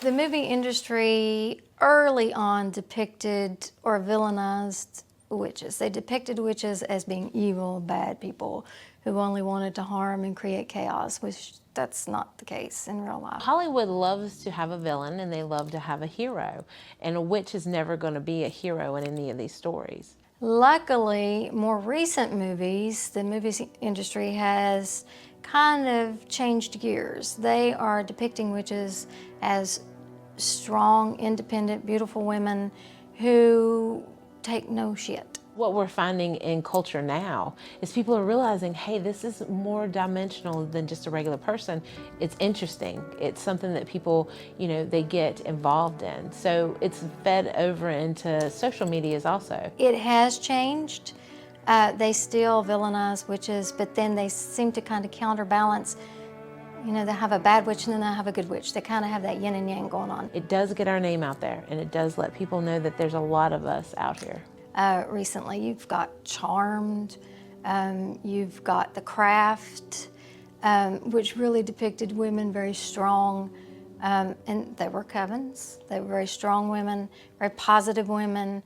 The movie industry early on depicted or villainized witches. They depicted witches as being evil, bad people who only wanted to harm and create chaos, which that's not the case in real life. Hollywood loves to have a villain and they love to have a hero, and a witch is never going to be a hero in any of these stories. Luckily, more recent movies, the movies industry has kind of changed gears. They are depicting witches as strong, independent, beautiful women who take no shit. What we're finding in culture now is people are realizing, hey, this is more dimensional than just a regular person. It's interesting. It's something that people, they get involved in. So it's fed over into social medias also. It has changed. They still villainize witches, but then they seem to kind of counterbalance. They have a bad witch and then they have a good witch. They kind of have that yin and yang going on. It does get our name out there, and it does let people know that there's a lot of us out here. Recently, you've got Charmed, you've got The Craft, which really depicted women very strong, and they were covens. They were very strong women, very positive women,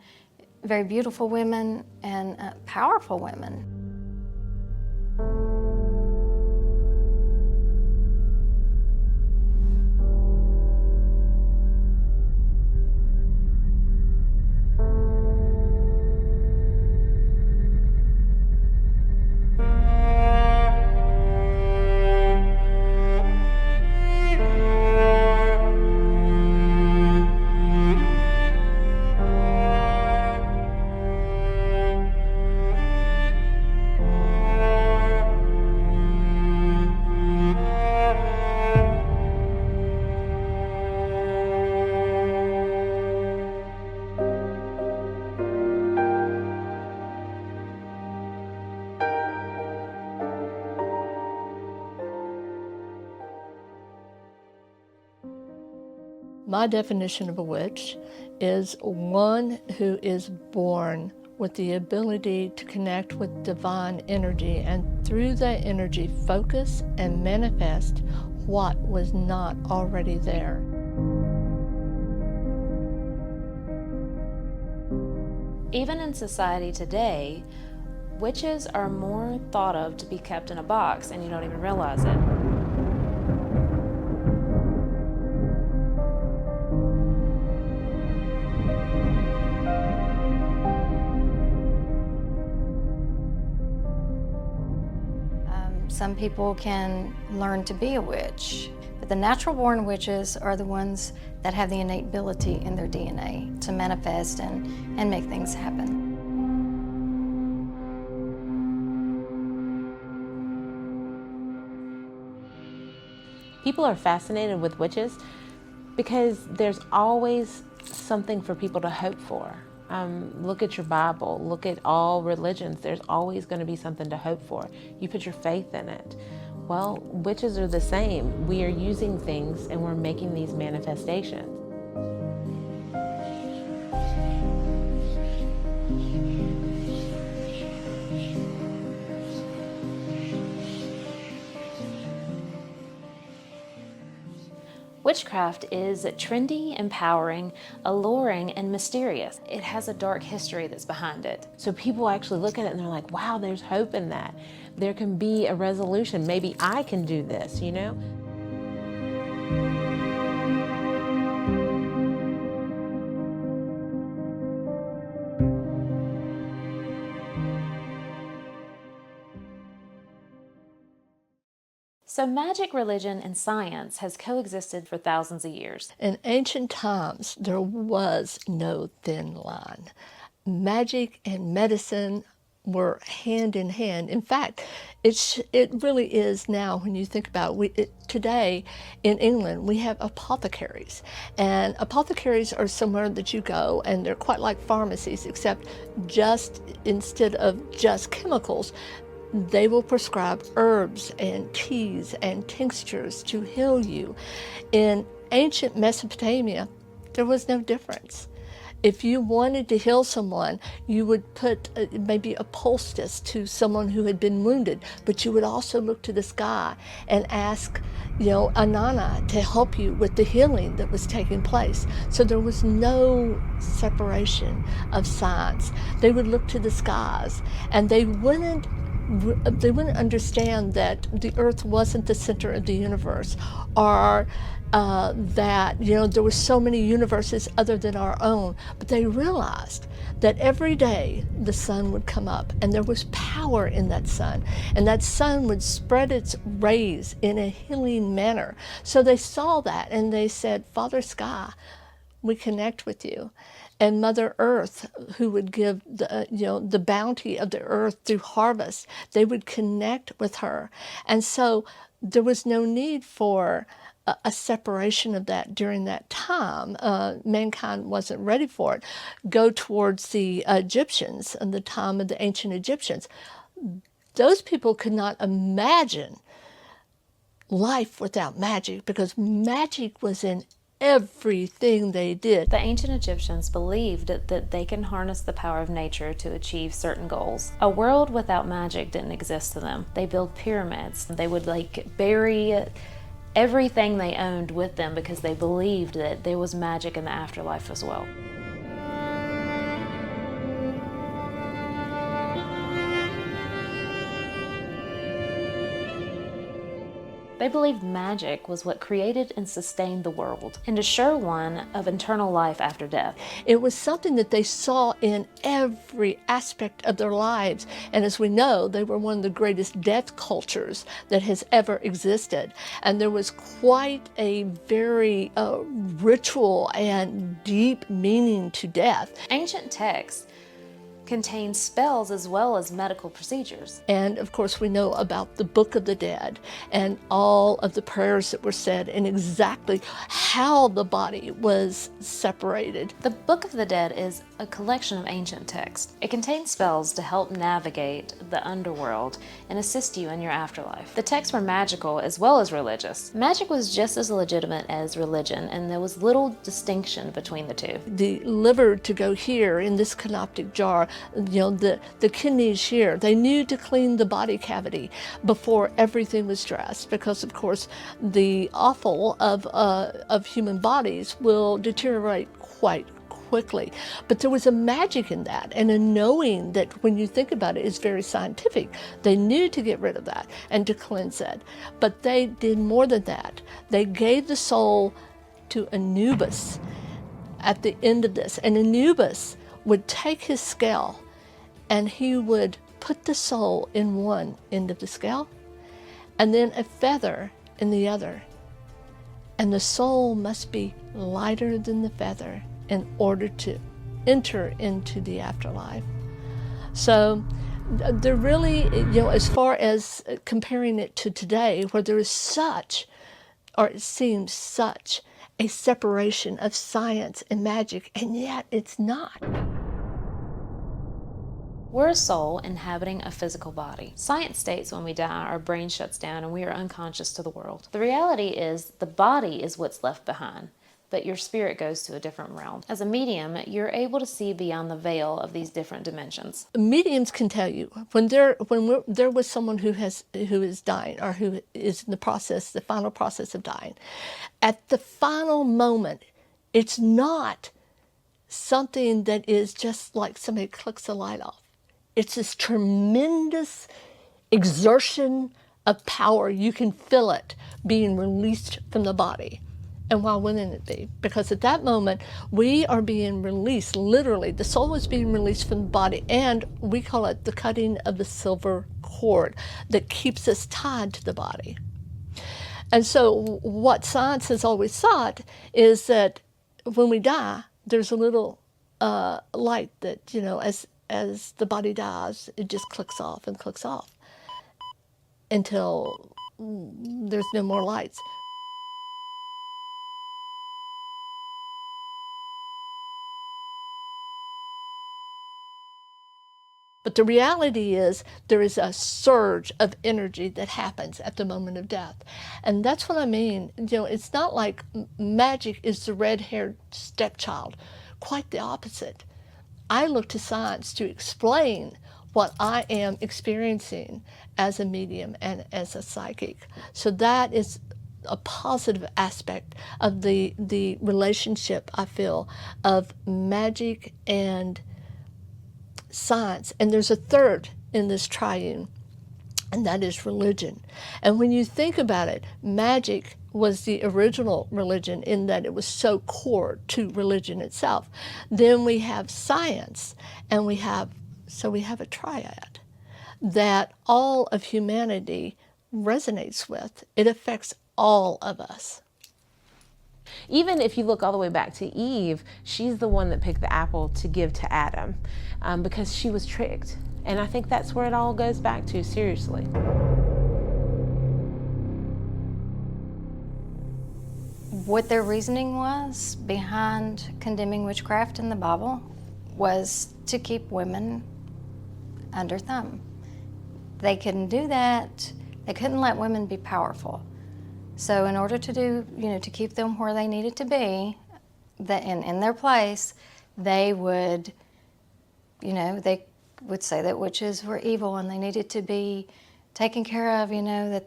very beautiful women, and powerful women. My definition of a witch is one who is born with the ability to connect with divine energy and through that energy focus and manifest what was not already there. Even in society today, witches are more thought of to be kept in a box and you don't even realize it. Some people can learn to be a witch, but the natural-born witches are the ones that have the innate ability in their DNA to manifest and make things happen. People are fascinated with witches because there's always something for people to hope for. Look at your Bible, look at all religions, there's always going to be something to hope for. You put your faith in it. Well, witches are the same. We are using things and we're making these manifestations. Witchcraft is trendy, empowering, alluring, and mysterious. It has a dark history that's behind it. So people actually look at it and they're like, wow, there's hope in that. There can be a resolution. Maybe I can do this, So magic, religion, and science has coexisted for thousands of years. In ancient times, there was no thin line. Magic and medicine were hand in hand. In fact, it really is now when you think about it. Today in England, we have apothecaries. And apothecaries are somewhere that you go and they're quite like pharmacies, except just instead of just chemicals, they will prescribe herbs and teas and tinctures to heal you. In ancient Mesopotamia, there was no difference. If you wanted to heal someone, you would put maybe a poultice to someone who had been wounded, but you would also look to the sky and ask, Anana to help you with the healing that was taking place. So there was no separation of science. They would look to the skies, and they wouldn't understand that the earth wasn't the center of the universe, or that there were so many universes other than our own. But they realized that every day the sun would come up, and there was power in that sun, and that sun would spread its rays in a healing manner. So they saw that, and they said, Father Sky, we connect with you. And Mother Earth, who would give the bounty of the earth through harvest, they would connect with her. And so there was no need for a separation of that during that time. Mankind wasn't ready for it. Go towards the Egyptians and the time of the ancient Egyptians. Those people could not imagine life without magic, because magic was in everything they did. The ancient Egyptians believed that they can harness the power of nature to achieve certain goals. A world without magic didn't exist to them. They built pyramids. They would bury everything they owned with them because they believed that there was magic in the afterlife as well. They believed magic was what created and sustained the world, and assured one of eternal life after death. It was something that they saw in every aspect of their lives. And as we know, they were one of the greatest death cultures that has ever existed. And there was quite a very ritual and deep meaning to death. Ancient texts contains spells as well as medical procedures. And of course we know about the Book of the Dead and all of the prayers that were said and exactly how the body was separated. The Book of the Dead is a collection of ancient texts. It contains spells to help navigate the underworld and assist you in your afterlife. The texts were magical as well as religious. Magic was just as legitimate as religion, and there was little distinction between the two. The liver to go here in this canoptic jar, the kidneys here. They knew to clean the body cavity before everything was dressed, because of course the offal of human bodies will deteriorate quite quickly. But there was a magic in that, and a knowing that, when you think about it, is very scientific. They knew to get rid of that and to cleanse it. But they did more than that. They gave the soul to Anubis at the end of this. And Anubis would take his scale, and he would put the soul in one end of the scale, and then a feather in the other. And the soul must be lighter than the feather in order to enter into the afterlife. So they're really, as far as comparing it to today, where there is such, or it seems such, a separation of science and magic, and yet it's not. We're a soul inhabiting a physical body. Science states when we die, our brain shuts down and we are unconscious to the world. The reality is the body is what's left behind, but your spirit goes to a different realm. As a medium, you're able to see beyond the veil of these different dimensions. Mediums can tell you when there was someone who is dying, or who is in the final process of dying. At the final moment, it's not something that is just like somebody clicks a light off. It's this tremendous exertion of power. You can feel it being released from the body. And why wouldn't it be? Because at that moment, we are being released, literally. The soul is being released from the body, and we call it the cutting of the silver cord that keeps us tied to the body. And so what science has always thought is that when we die, there's a little light that, as the body dies, it just clicks off and clicks off until there's no more lights. But the reality is there is a surge of energy that happens at the moment of death. And that's what I mean. It's not like magic is the red-haired stepchild quite the opposite. I look to science to explain what I am experiencing as a medium and as a psychic. So that is a positive aspect of the relationship, I feel, of magic and science. And there's a third in this triune, and that is religion. And when you think about it, magic was the original religion in that it was so core to religion itself. Then we have science, and we have a triad that all of humanity resonates with. It affects all of us. Even if you look all the way back to Eve, she's the one that picked the apple to give to Adam because she was tricked. And I think that's where it all goes back to, seriously. What their reasoning was behind condemning witchcraft in the Bible was to keep women under thumb. They couldn't do that. They couldn't let women be powerful. So in order to do, to keep them where they needed to be, in their place, they would, they would say that witches were evil and they needed to be taken care of, that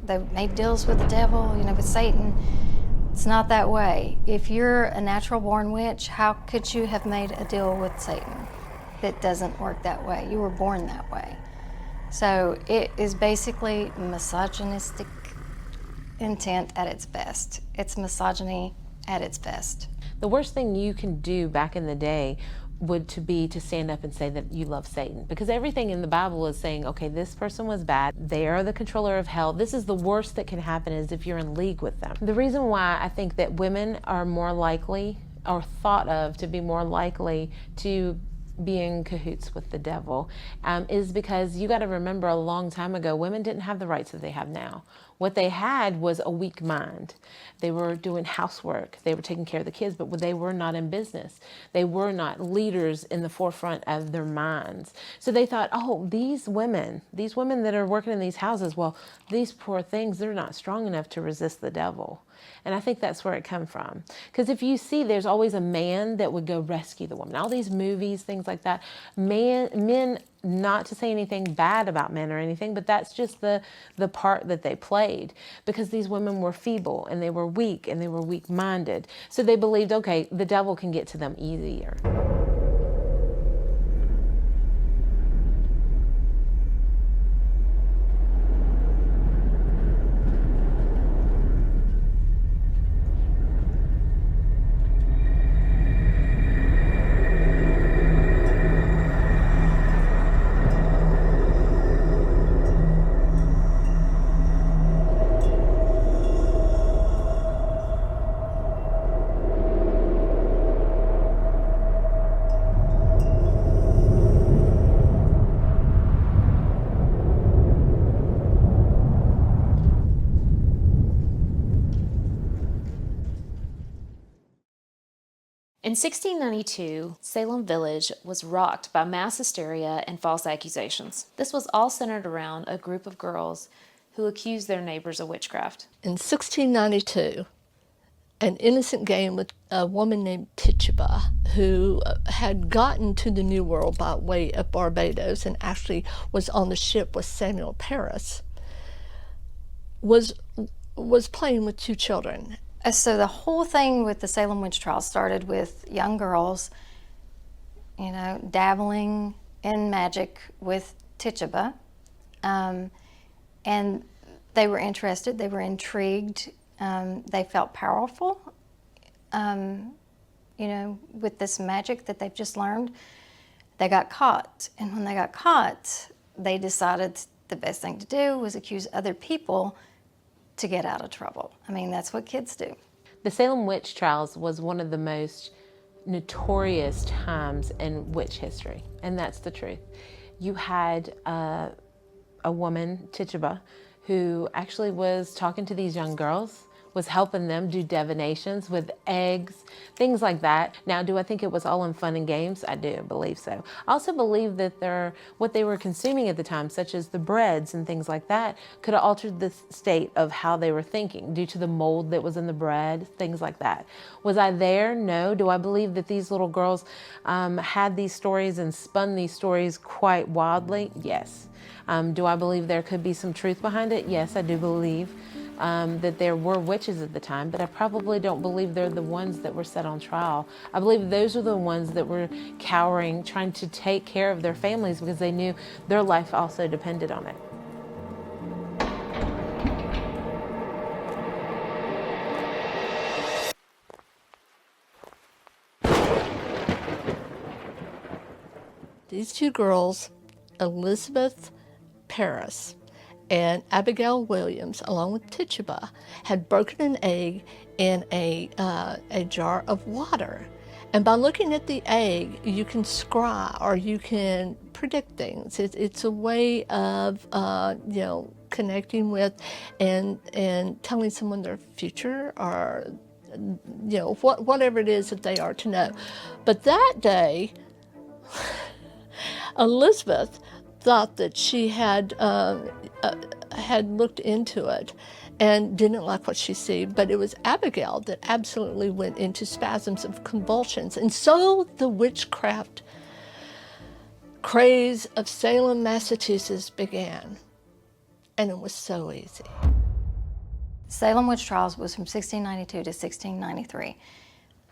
they made deals with the devil, with Satan. It's not that way. If you're a natural born witch, how could you have made a deal with Satan? That doesn't work that way. You were born that way. So it is basically misogynistic intent at its best. It's misogyny at its best. The worst thing you can do back in the day would be to stand up and say that you love Satan, because everything in the Bible is saying, okay, this person was bad, they are the controller of hell, this is the worst that can happen is if you're in league with them. The reason why I think that women are more likely, or thought of to be more likely to be in cahoots with the devil is because you got to remember a long time ago, women didn't have the rights that they have now. What they had was a weak mind. They were doing housework. They were taking care of the kids, but they were not in business. They were not leaders in the forefront of their minds. So they thought, oh, these women that are working in these houses, well, these poor things, they're not strong enough to resist the devil. And I think that's where it come from. Because if you see, there's always a man that would go rescue the woman. All these movies, things like that, men, not to say anything bad about men or anything, but that's just the part that they played, because these women were feeble and they were weak and they were weak-minded. So they believed, okay, the devil can get to them easier. In 1692, Salem Village was rocked by mass hysteria and false accusations. This was all centered around a group of girls who accused their neighbors of witchcraft. In 1692, an innocent game with a woman named Tituba, who had gotten to the New World by way of Barbados and actually was on the ship with Samuel Parris, was playing with two children. So the whole thing with the Salem Witch Trials started with young girls, dabbling in magic with Tituba. And they were interested, they were intrigued, they felt powerful, with this magic that they've just learned. They got caught. And when they got caught, they decided the best thing to do was accuse other people to get out of trouble. I mean, that's what kids do. The Salem Witch Trials was one of the most notorious times in witch history, and that's the truth. You had a woman, Tituba, who actually was talking to these young girls was helping them do divinations with eggs, things like that. Now, do I think it was all in fun and games? I do believe so. I also believe that what they were consuming at the time, such as the breads and things like that, could have altered the state of how they were thinking due to the mold that was in the bread, things like that. Was I there? No. Do I believe that these little girls had these stories and spun these stories quite wildly? Yes. Do I believe there could be some truth behind it? Yes, I do believe that there were witches at the time, but I probably don't believe they're the ones that were set on trial. I believe those are the ones that were cowering, trying to take care of their families because they knew their life also depended on it. These two girls, Elizabeth Paris and Abigail Williams, along with Tituba, had broken an egg in a jar of water. And by looking at the egg, you can scry or you can predict things. It's a way of, connecting with and telling someone their future or, whatever it is that they are to know. But that day, Elizabeth thought that she had looked into it and didn't like what she see, but it was Abigail that absolutely went into spasms of convulsions. And so the witchcraft craze of Salem, Massachusetts began, and it was so easy. Salem Witch Trials was from 1692 to 1693.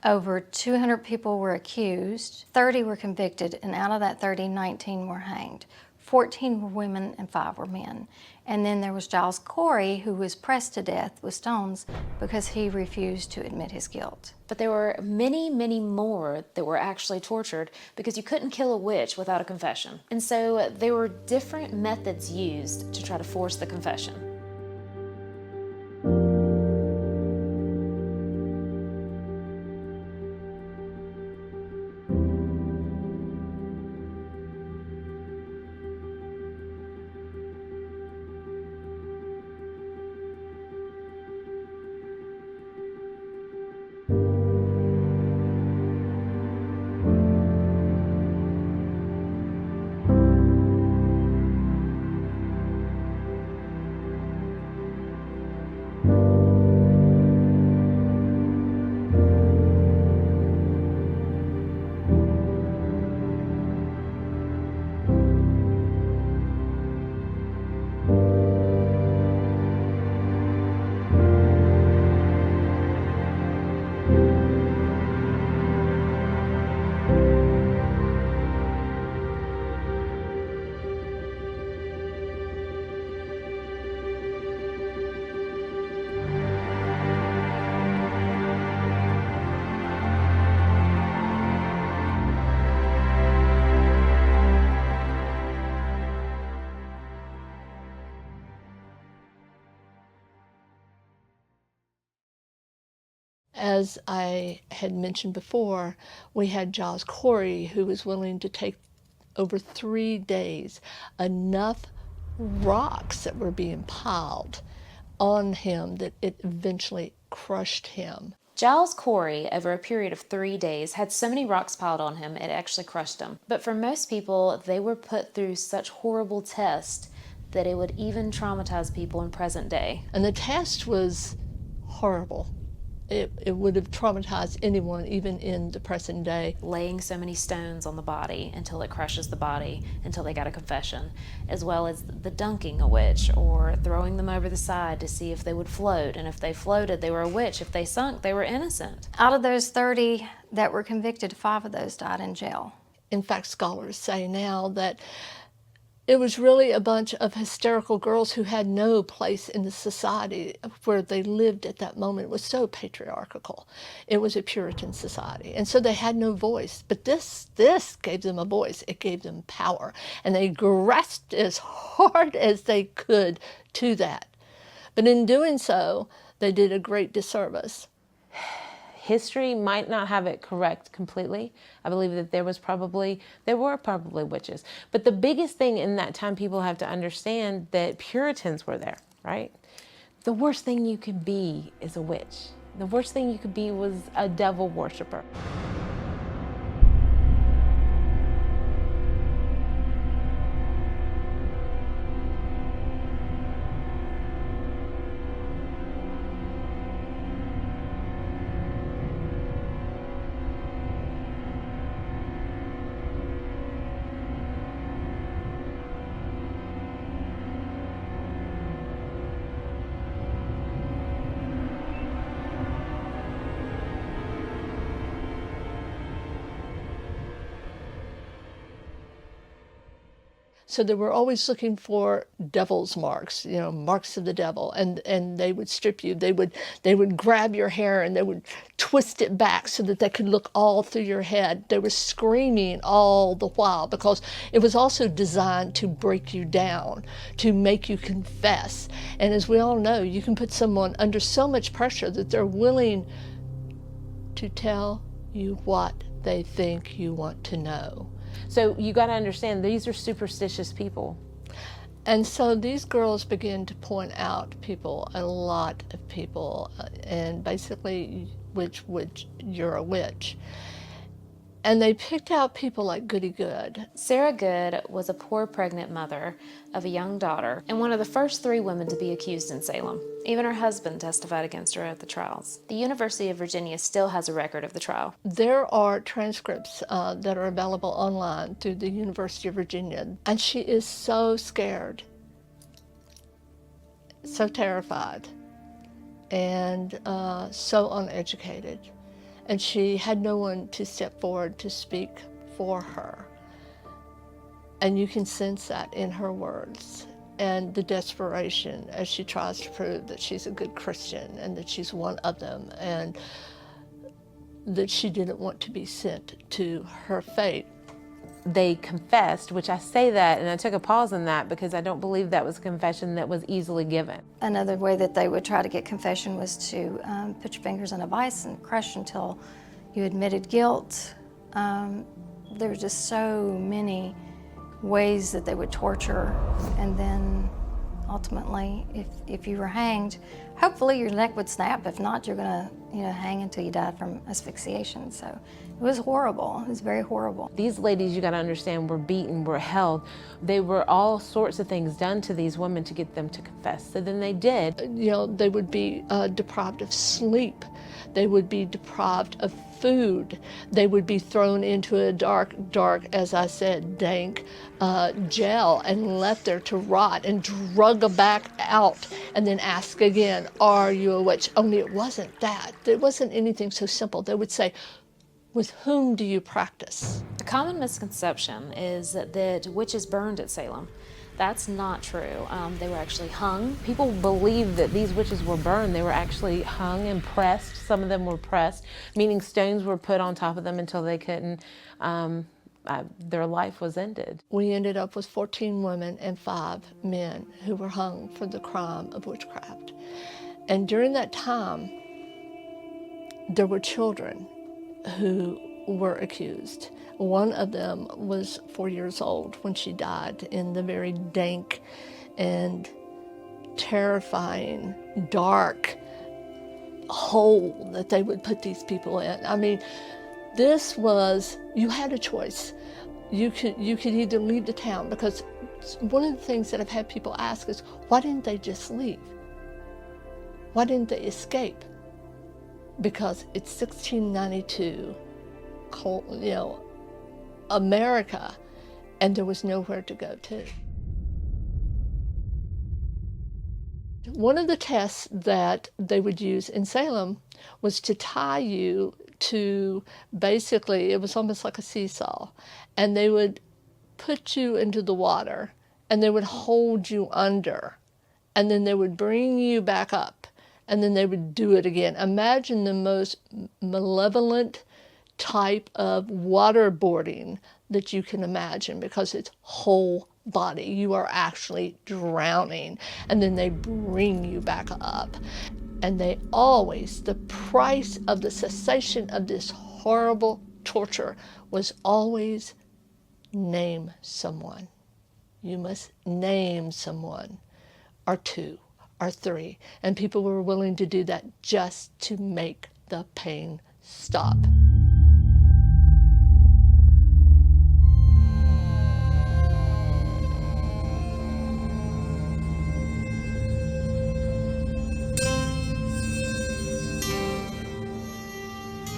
Over 200 people were accused, 30 were convicted, and out of that 30, 19 were hanged. 14 were women and 5 were men. And then there was Giles Corey, who was pressed to death with stones because he refused to admit his guilt. But there were many, many more that were actually tortured because you couldn't kill a witch without a confession. And so there were different methods used to try to force the confession. As I had mentioned before, we had Giles Corey, who was willing to take over 3 days enough rocks that were being piled on him that it eventually crushed him. Giles Corey, over a period of 3 days, had so many rocks piled on him it actually crushed him. But for most people, they were put through such horrible tests that it would even traumatize people in present day. And the test was horrible. It would have traumatized anyone, even in the present day. Laying so many stones on the body until it crushes the body, until they got a confession, as well as the dunking a witch, or throwing them over the side to see if they would float. And if they floated, they were a witch. If they sunk, they were innocent. Out of those 30 that were convicted, 5 of those died in jail. In fact, scholars say now that it was really a bunch of hysterical girls who had no place in the society where they lived at that moment. It was so patriarchal. It was a Puritan society. And so they had no voice. But this gave them a voice. It gave them power. And they grasped as hard as they could to that. But in doing so, they did a great disservice. History might not have it correct completely. I believe that there were probably witches. But the biggest thing in that time, people have to understand that Puritans were there, right? The worst thing you can be is a witch. The worst thing you could be was a devil worshiper. So they were always looking for devil's marks, marks of the devil, and they would strip you. They would grab your hair and they would twist it back so that they could look all through your head. They were screaming all the while because it was also designed to break you down, to make you confess. And as we all know, you can put someone under so much pressure that they're willing to tell you what they think you want to know. So you got to understand, these are superstitious people. And so these girls begin to point out a lot of people, and basically which you're a witch. And they picked out people like Goody Good. Sarah Good was a poor pregnant mother of a young daughter and one of the first 3 women to be accused in Salem. Even her husband testified against her at the trials. The University of Virginia still has a record of the trial. There are transcripts that are available online through the University of Virginia, and she is so scared, so terrified, and so uneducated. And she had no one to step forward to speak for her. And you can sense that in her words and the desperation as she tries to prove that she's a good Christian and that she's one of them and that she didn't want to be sent to her fate. They confessed, which I say that, and I took a pause on that because I don't believe that was a confession that was easily given. Another way that they would try to get confession was to put your fingers in a vice and crush until you admitted guilt. There were just so many ways that they would torture, and then ultimately, if you were hanged, hopefully your neck would snap. If not, you're gonna hang until you died from asphyxiation. So it was horrible. It was very horrible. These ladies, you got to understand, were beaten, were held. They were all sorts of things done to these women to get them to confess. So then they did. They would be deprived of sleep. They would be deprived of food. They would be thrown into a dark, as I said, dank jail and left there to rot and drug back out and then ask again, are you a witch? Only it wasn't that. It wasn't anything so simple. They would say, with whom do you practice? A common misconception is that witches burned at Salem. That's not true. They were actually hung. People believe that these witches were burned. They were actually hung and pressed. Some of them were pressed, meaning stones were put on top of them until they couldn't, their life was ended. We ended up with 14 women and 5 men who were hung for the crime of witchcraft. And during that time, there were children who were accused. One of them was 4 years old when she died in the very dank and terrifying, dark hole that they would put these people in. I mean, you had a choice. You could either leave the town, because one of the things that I've had people ask is, why didn't they just leave? Why didn't they escape? Because it's 1692, America, and there was nowhere to go to. One of the tests that they would use in Salem was to tie you to, basically, it was almost like a seesaw, and they would put you into the water, and they would hold you under, and then they would bring you back up, and then they would do it again. Imagine the most malevolent type of waterboarding that you can imagine, because it's whole body. You are actually drowning, and then they bring you back up. And they always, the price of the cessation of this horrible torture was always name someone. You must name someone, or 2, or 3. And people were willing to do that just to make the pain stop.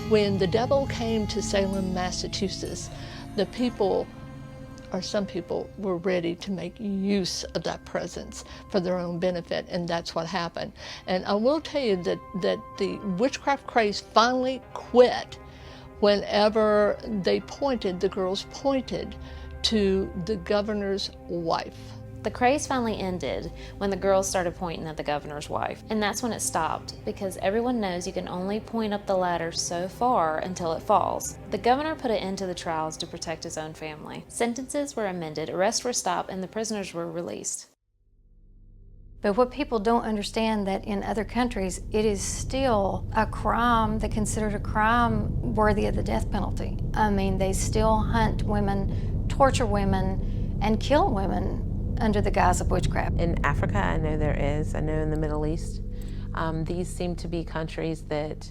When the devil came to Salem, Massachusetts, the people, or some people, were ready to make use of that presence for their own benefit, and that's what happened. And I will tell you that the witchcraft craze finally quit whenever the girls pointed to the governor's wife. The craze finally ended when the girls started pointing at the governor's wife. And that's when it stopped, because everyone knows you can only point up the ladder so far until it falls. The governor put an end to the trials to protect his own family. Sentences were amended, arrests were stopped, and the prisoners were released. But what people don't understand, that in other countries, it is still a crime, they're considered a crime worthy of the death penalty. I mean, they still hunt women, torture women, and kill women under the guise of witchcraft. In Africa, I know there is. I know in the Middle East, these seem to be countries that,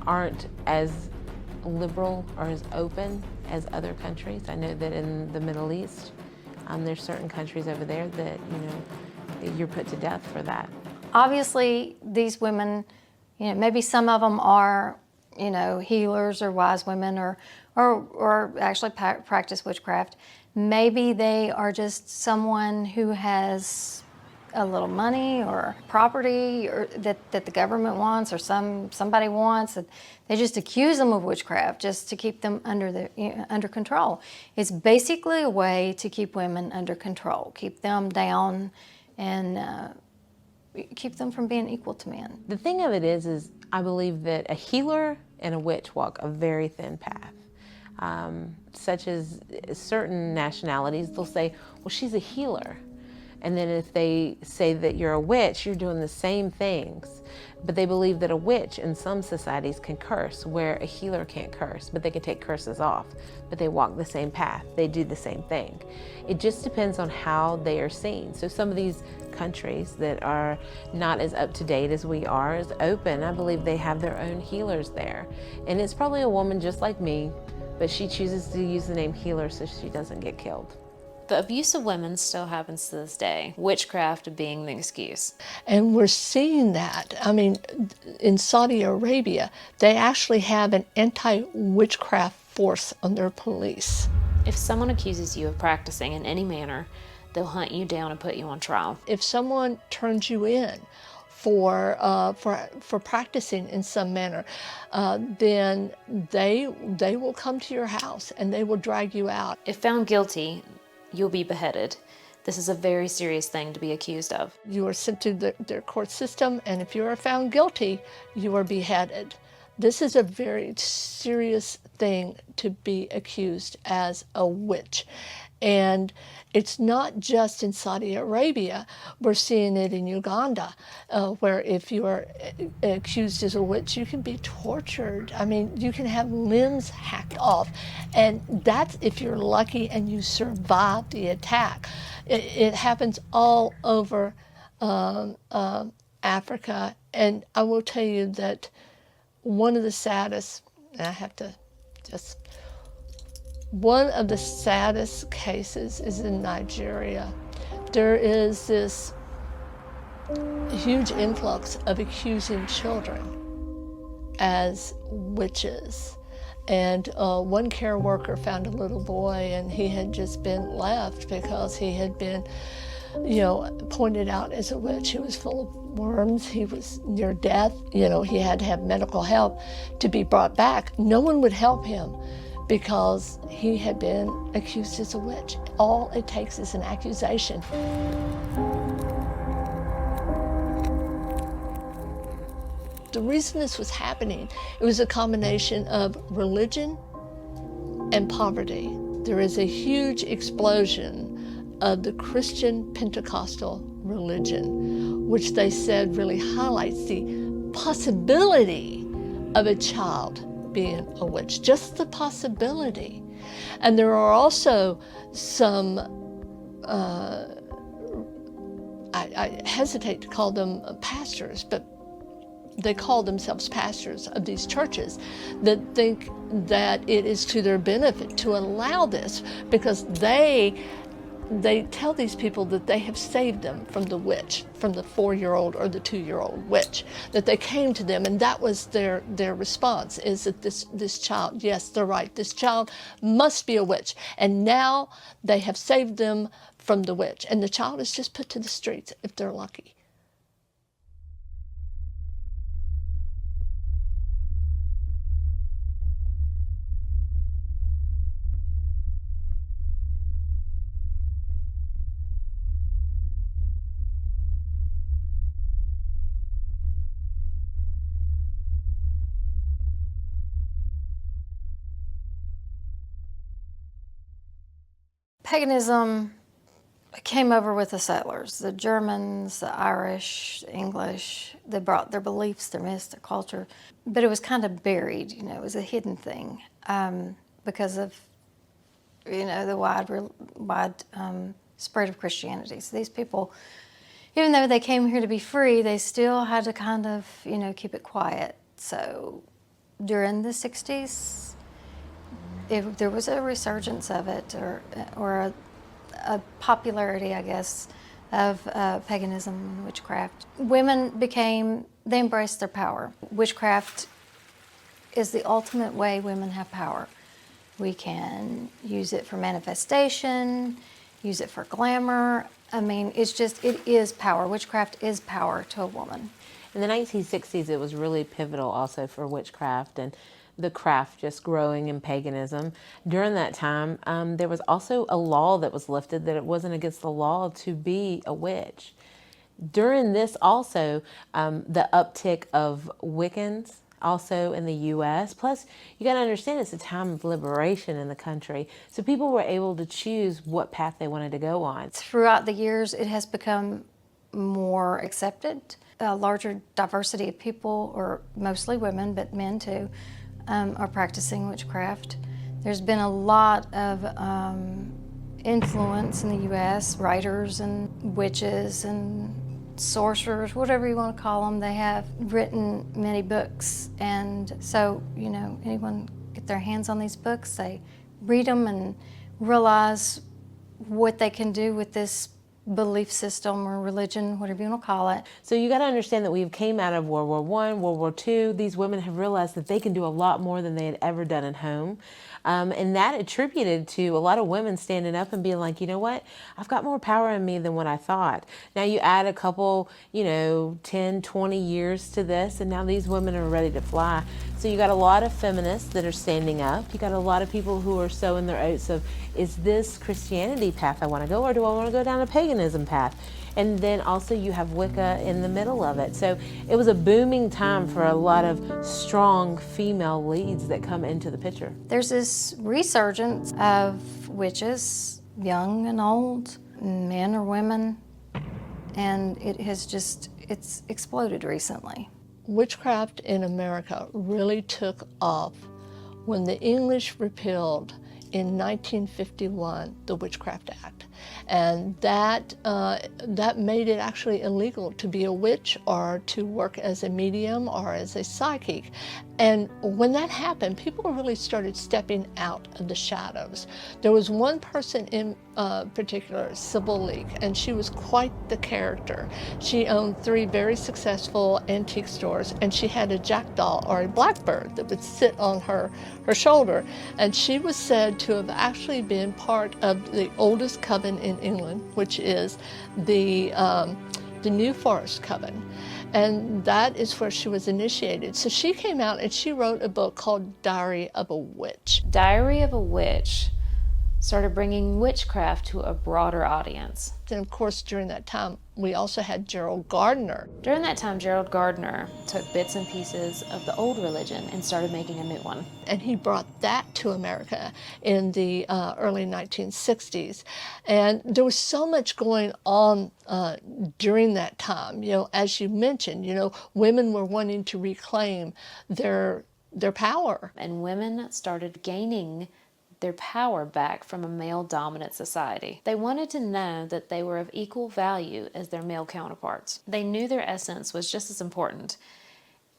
aren't as liberal or as open as other countries. I know that in the Middle East, there's certain countries over there that, you're put to death for that. Obviously, these women, maybe some of them are, healers or wise women or actually practice witchcraft. Maybe they are just someone who has a little money or property or that the government wants or somebody wants. They just accuse them of witchcraft just to keep them under control. It's basically a way to keep women under control, keep them down, and keep them from being equal to men. The thing of it is I believe that a healer and a witch walk a very thin path. Such as certain nationalities, they'll say, well, she's a healer. And then if they say that you're a witch, you're doing the same things. But they believe that a witch in some societies can curse, where a healer can't curse, but they can take curses off. But they walk the same path, they do the same thing. It just depends on how they are seen. So some of these countries that are not as up to date as we are, as open, I believe they have their own healers there. And it's probably a woman just like me, but she chooses to use the name healer so she doesn't get killed. The abuse of women still happens to this day, witchcraft being the excuse. And we're seeing that. I mean, in Saudi Arabia, they actually have an anti-witchcraft force on their police. If someone accuses you of practicing in any manner, they'll hunt you down and put you on trial. If someone turns you in for practicing in some manner, then they will come to your house and they will drag you out. If found guilty, you'll be beheaded. This is a very serious thing to be accused of. You are sent to their court system, and if you are found guilty, you are beheaded. This is a very serious thing to be accused as a witch. And it's not just in Saudi Arabia. We're seeing it in Uganda, where if you are accused as a witch, you can be tortured. I mean, you can have limbs hacked off. And that's if you're lucky and you survive the attack. It happens all over Africa. And I will tell you that one of the saddest, and I have to just, one of the saddest cases is in Nigeria. There is this huge influx of accusing children as witches. And one care worker found a little boy, and he had just been left because he had been, pointed out as a witch. He was full of worms. He was near death. He had to have medical help to be brought back. No one would help him because he had been accused as a witch. All it takes is an accusation. The reason this was happening, it was a combination of religion and poverty. There is a huge explosion of the Christian Pentecostal religion, which they said really highlights the possibility of a child being a witch, just the possibility. And there are also some, I hesitate to call them pastors, but they call themselves pastors of these churches that think that it is to their benefit to allow this, because they tell these people that they have saved them from the witch, from the 4-year-old or the 2-year-old witch, that they came to them, and that was their response, is that this child, yes, they're right, this child must be a witch, and now they have saved them from the witch, and the child is just put to the streets if they're lucky. Paganism came over with the settlers, the Germans, the Irish, the English. They brought their beliefs, their myths, their culture, but it was kind of buried. It was a hidden thing because of the wide spread of Christianity. So these people, even though they came here to be free, they still had to kind of keep it quiet. So during the 60s, there was a resurgence of it, or a popularity, I guess, of paganism and witchcraft. Women they embraced their power. Witchcraft is the ultimate way women have power. We can use it for manifestation, use it for glamour. I mean, it is power. Witchcraft is power to a woman. In the 1960s, it was really pivotal also for witchcraft and the craft just growing in paganism. During that time, there was also a law that was lifted that it wasn't against the law to be a witch. During this also, the uptick of Wiccans also in the U.S. Plus, you got to understand it's a time of liberation in the country. So people were able to choose what path they wanted to go on. Throughout the years, it has become more accepted. A larger diversity of people, or mostly women, but men too, are practicing witchcraft. There's been a lot of influence in the U.S., writers and witches and sorcerers, whatever you want to call them. They have written many books, and so anyone get their hands on these books, they read them and realize what they can do with this belief system or religion, whatever you want to call it. So you got to understand that we came out of World War I, World War II. These women have realized that they can do a lot more than they had ever done at home. And that attributed to a lot of women standing up and being like, you know what, I've got more power in me than what I thought. Now you add a couple, 10, 20 years to this, and now these women are ready to fly. So you got a lot of feminists that are standing up. You got a lot of people who are sowing their oats of, is this Christianity path I want to go, or do I want to go down a paganism path? And then also you have Wicca in the middle of it. So it was a booming time for a lot of strong female leads that come into the picture. There's this resurgence of witches, young and old, men or women, and it's exploded recently. Witchcraft in America really took off when the English repealed in 1951 the Witchcraft Act, and that made it actually illegal to be a witch or to work as a medium or as a psychic. And when that happened, people really started stepping out of the shadows. There was one person in particular, Sybil Leek, and she was quite the character. She owned 3 very successful antique stores, and she had a jackdaw or a blackbird that would sit on her shoulder. And she was said to have actually been part of the oldest coven in England, which is the New Forest Coven. And that is where she was initiated. So she came out and she wrote a book called Diary of a Witch. Diary of a Witch started bringing witchcraft to a broader audience. And of course, during that time, we also had Gerald Gardner. During that time, Gerald Gardner took bits and pieces of the old religion and started making a new one. And he brought that to America in the early 1960s. And there was so much going on during that time. As you mentioned, women were wanting to reclaim their power. And women started gaining their power back from a male-dominant society. They wanted to know that they were of equal value as their male counterparts. They knew their essence was just as important,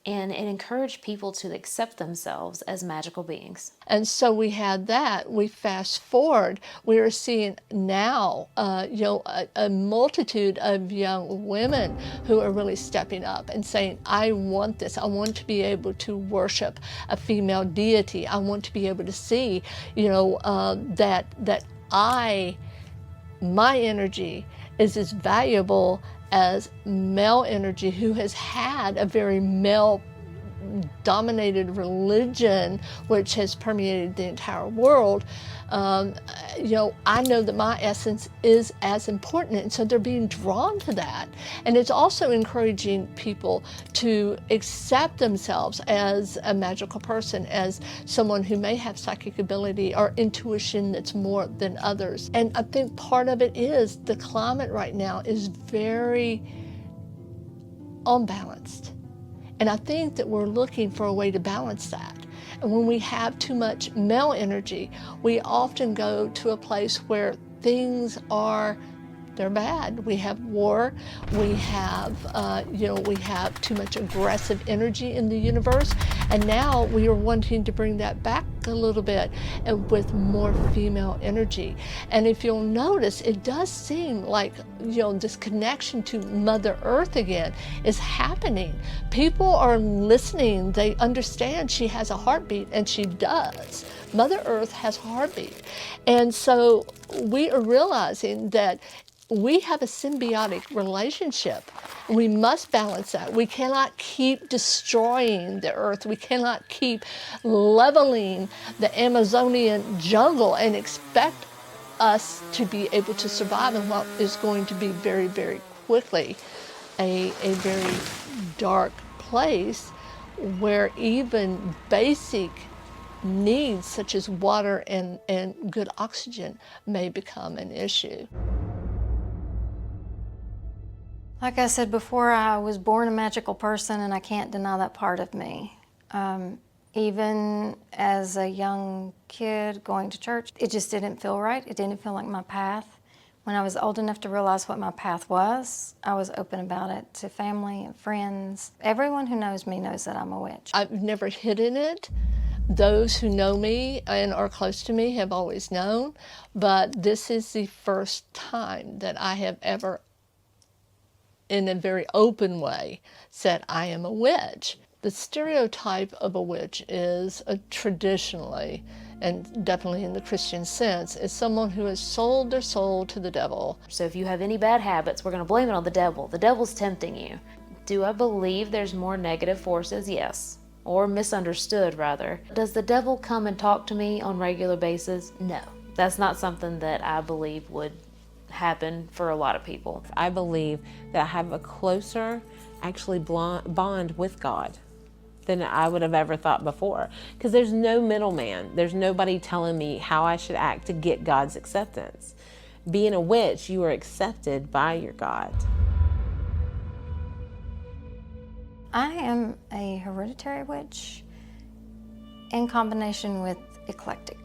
and it encouraged people to accept themselves as magical beings. And so we had that. We fast forward, we are seeing now, a multitude of young women who are really stepping up and saying, I want this. I want to be able to worship a female deity. I want to be able to see, that my energy is as valuable as male energy, who has had a very male dominated religion which has permeated the entire world. I know that my essence is as important, and so they're being drawn to that. And it's also encouraging people to accept themselves as a magical person, as someone who may have psychic ability or intuition that's more than others. And I think part of it is the climate right now is very unbalanced. And I think that we're looking for a way to balance that. And when we have too much male energy, we often go to a place where things they're bad. We have war, we have too much aggressive energy in the universe, and now we are wanting to bring that back a little bit and with more female energy. And if you'll notice, it does seem like, this connection to Mother Earth again is happening. People are listening, they understand she has a heartbeat, and she does. Mother Earth has a heartbeat. And so we are realizing that we have a symbiotic relationship. We must balance that. We cannot keep destroying the earth. We cannot keep leveling the Amazonian jungle and expect us to be able to survive in what is going to be very, very quickly a very dark place where even basic needs such as water and good oxygen may become an issue. Like I said before, I was born a magical person, and I can't deny that part of me. Even as a young kid going to church, it just didn't feel right. It didn't feel like my path. When I was old enough to realize what my path was, I was open about it to family and friends. Everyone who knows me knows that I'm a witch. I've never hidden it. Those who know me and are close to me have always known, but this is the first time that I have ever, in a very open way, said I am a witch. The stereotype of a witch is traditionally, and definitely in the Christian sense, is someone who has sold their soul to the devil. So if you have any bad habits, we're going to blame it on the devil. The devil's tempting you. Do I believe there's more negative forces? Yes. Or misunderstood, rather. Does the devil come and talk to me on a regular basis? No. That's not something that I believe would happen for a lot of people. I believe that I have a closer, actually, bond with God than I would have ever thought before. Because there's no middleman. There's nobody telling me how I should act to get God's acceptance. Being a witch, you are accepted by your God. I am a hereditary witch in combination with eclectic.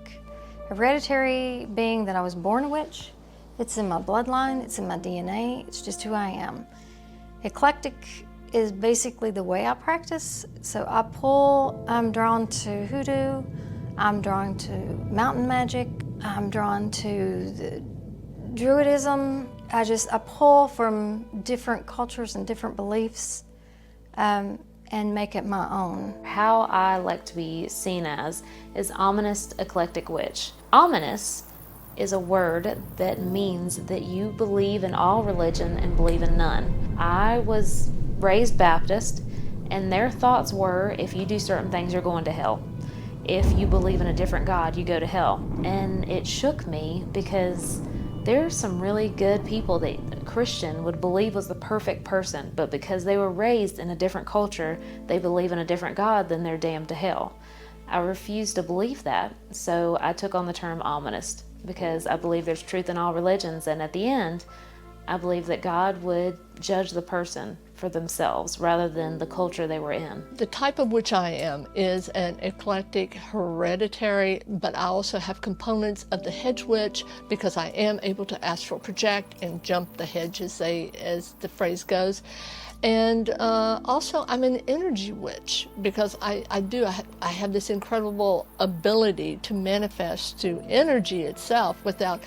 Hereditary being that I was born a witch. It's in my bloodline, it's in my DNA, it's just who I am. Eclectic is basically the way I practice. So I'm drawn to hoodoo, I'm drawn to mountain magic, I'm drawn to the druidism. I pull from different cultures and different beliefs and make it my own. How I like to be seen as is ominous eclectic witch. Ominous is a word that means that you believe in all religion and believe in none. I was raised Baptist, and their thoughts were, if you do certain things, you're going to hell. If you believe in a different God, you go to hell. And it shook me because there are some really good people that a Christian would believe was the perfect person, but because they were raised in a different culture, they believe in a different God, then they're damned to hell. I refused to believe that, so I took on the term ominous, because I believe there's truth in all religions, and at the end, I believe that God would judge the person for themselves rather than the culture they were in. The type of witch I am is an eclectic hereditary, but I also have components of the hedge witch because I am able to astral project and jump the hedge, as the phrase goes. And also I'm an energy witch because I have this incredible ability to manifest through energy itself without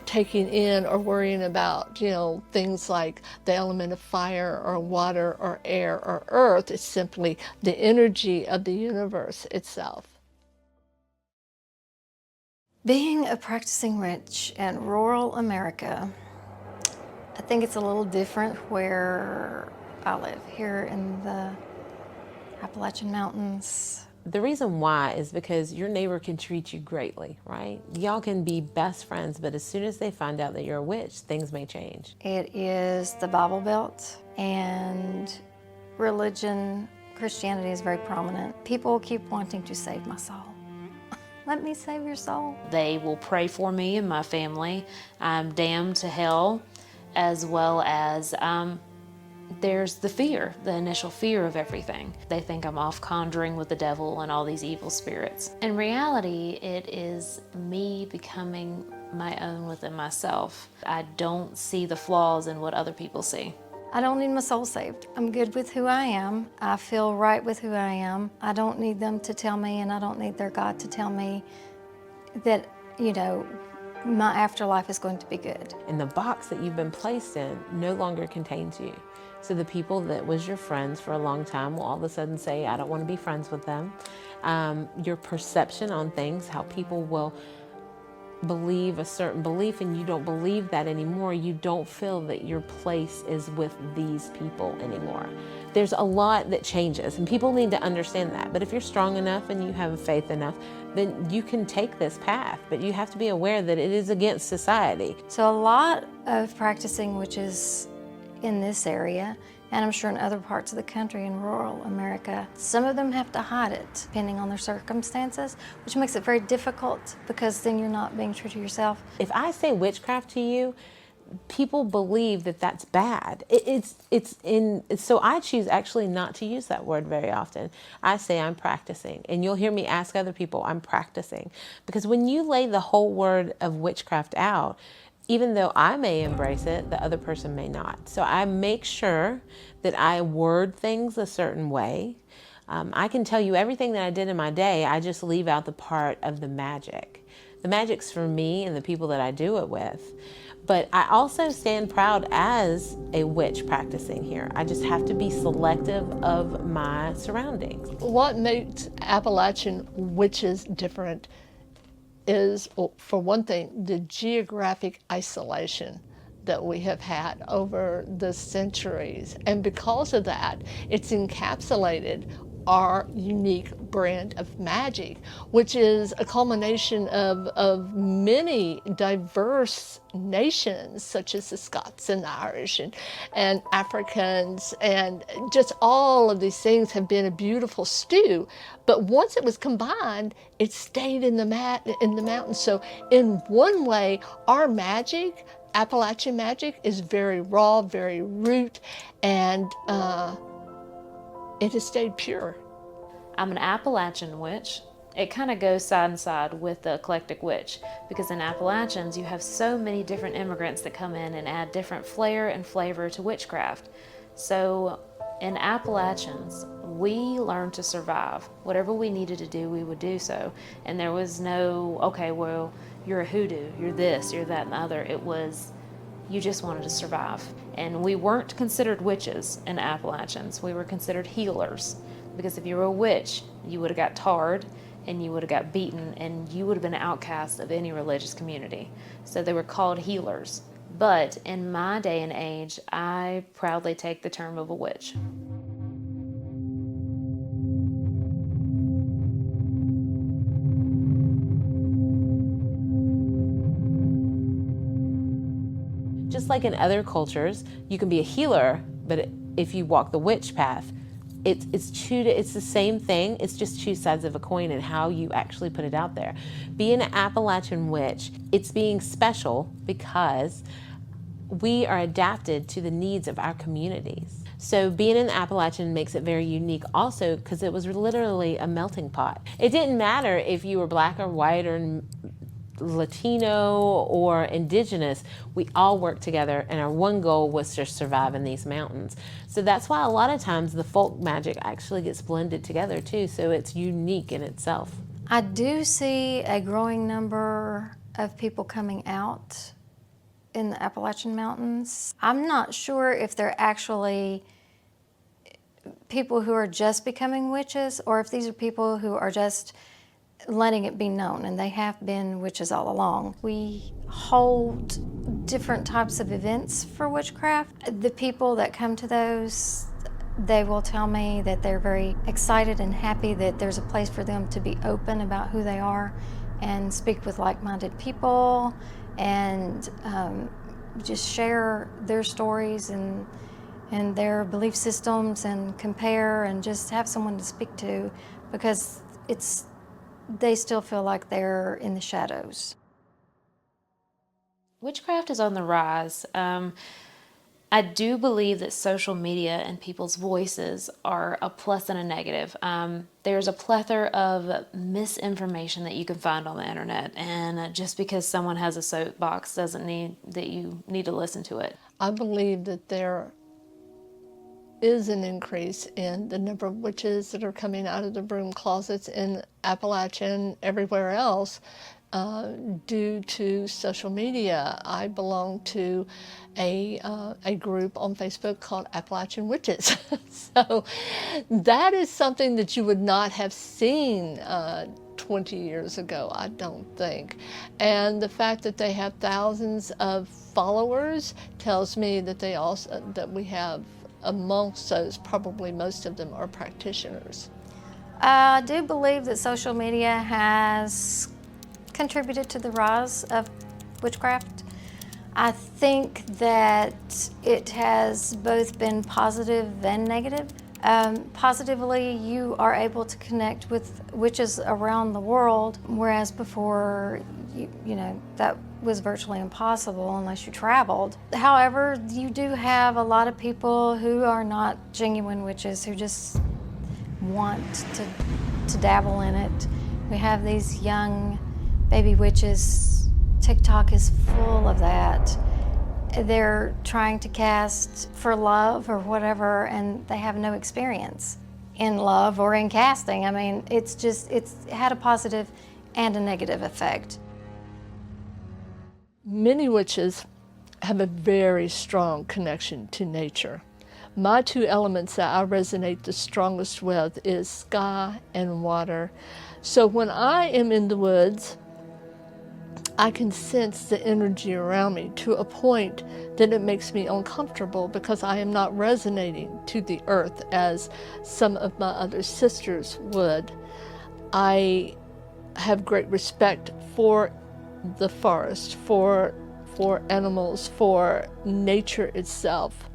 taking in or worrying about, things like the element of fire or water or air or earth. It's simply the energy of the universe itself. Being a practicing witch in rural America, I think it's a little different where I live here in the Appalachian Mountains. The reason why is because your neighbor can treat you greatly, right? Y'all can be best friends, but as soon as they find out that you're a witch, things may change. It is the Bible Belt, and religion, Christianity is very prominent. People keep wanting to save my soul. Let me save your soul. They will pray for me and my family. I'm damned to hell, as well as there's the fear, the initial fear of everything. They think I'm off conjuring with the devil and all these evil spirits. In reality, it is me becoming my own within myself. I don't see the flaws in what other people see. I don't need my soul saved. I'm good with who I am. I feel right with who I am. I don't need them to tell me, and I don't need their God to tell me that, my afterlife is going to be good. And the box that you've been placed in no longer contains you. So the people that was your friends for a long time will all of a sudden say, I don't want to be friends with them. Your perception on things, how people will believe a certain belief and you don't believe that anymore. You don't feel that your place is with these people anymore. There's a lot that changes and people need to understand that. But if you're strong enough and you have faith enough, then you can take this path, but you have to be aware that it is against society. So a lot of practicing witches in this area, and I'm sure in other parts of the country in rural America, some of them have to hide it depending on their circumstances, which makes it very difficult because then you're not being true to yourself. If I say witchcraft to you, people believe that that's bad. So I choose actually not to use that word very often. I say I'm practicing, and you'll hear me ask other people, I'm practicing. Because when you lay the whole word of witchcraft out, even though I may embrace it, the other person may not. So I make sure that I word things a certain way. I can tell you everything that I did in my day, I just leave out the part of the magic. The magic's for me and the people that I do it with. But I also stand proud as a witch practicing here. I just have to be selective of my surroundings. What makes Appalachian witches different is, well, for one thing, the geographic isolation that we have had over the centuries. And because of that, it's encapsulated our unique brand of magic, which is a culmination of many diverse nations, such as the Scots and the Irish and Africans, and just all of these things have been a beautiful stew. But once it was combined, it stayed in the mountains. So in one way, our magic, Appalachian magic, is very raw, very root, and it has stayed pure. I'm an Appalachian witch. It kind of goes side and side with the eclectic witch, because in Appalachians you have so many different immigrants that come in and add different flair and flavor to witchcraft. So in Appalachians, we learned to survive. Whatever we needed to do, we would do so. And there was no, okay, well, you're a hoodoo, you're this, you're that, and the other. It was, you just wanted to survive. And we weren't considered witches in Appalachians. We were considered healers. Because if you were a witch, you would have got tarred and you would have got beaten and you would have been an outcast of any religious community. So they were called healers. But in my day and age, I proudly take the term of a witch. Just like in other cultures, you can be a healer, but if you walk the witch path, it's the same thing. It's just two sides of a coin and how you actually put it out there. Being an Appalachian witch, it's being special because we are adapted to the needs of our communities. So being in the Appalachian makes it very unique also because it was literally a melting pot. It didn't matter if you were black or white or Latino or indigenous, we all worked together and our one goal was to survive in these mountains. So that's why a lot of times the folk magic actually gets blended together too, so it's unique in itself. I do see a growing number of people coming out in the Appalachian Mountains. I'm not sure if they're actually people who are just becoming witches or if these are people who are just letting it be known, and they have been witches all along. We hold different types of events for witchcraft. The people that come to those, they will tell me that they're very excited and happy that there's a place for them to be open about who they are and speak with like-minded people and just share their stories and their belief systems and compare and just have someone to speak to, because they still feel like they're in the shadows. Witchcraft is on the rise. I do believe that social media and people's voices are a plus and a negative. There's a plethora of misinformation that you can find on the internet, and just because someone has a soapbox doesn't mean that you need to listen to it. I believe that there is an increase in the number of witches that are coming out of the broom closets in Appalachian, everywhere else, due to social media. I belong to a group on Facebook called Appalachian Witches. So that is something that you would not have seen 20 years ago, I don't think. And the fact that they have thousands of followers tells me that that we have amongst those, probably most of them are practitioners. I do believe that social media has contributed to the rise of witchcraft. I think that it has both been positive and negative. Positively, you are able to connect with witches around the world, whereas before, you know, that was virtually impossible unless you traveled. However, you do have a lot of people who are not genuine witches, who just want to dabble in it. We have these young baby witches. TikTok is full of that. They're trying to cast for love or whatever, and they have no experience in love or in casting. I mean, it's had a positive and a negative effect. Many witches have a very strong connection to nature. My two elements that I resonate the strongest with is sky and water. So when I am in the woods, I can sense the energy around me to a point that it makes me uncomfortable because I am not resonating to the earth as some of my other sisters would. I have great respect for the forest, for animals, for nature itself.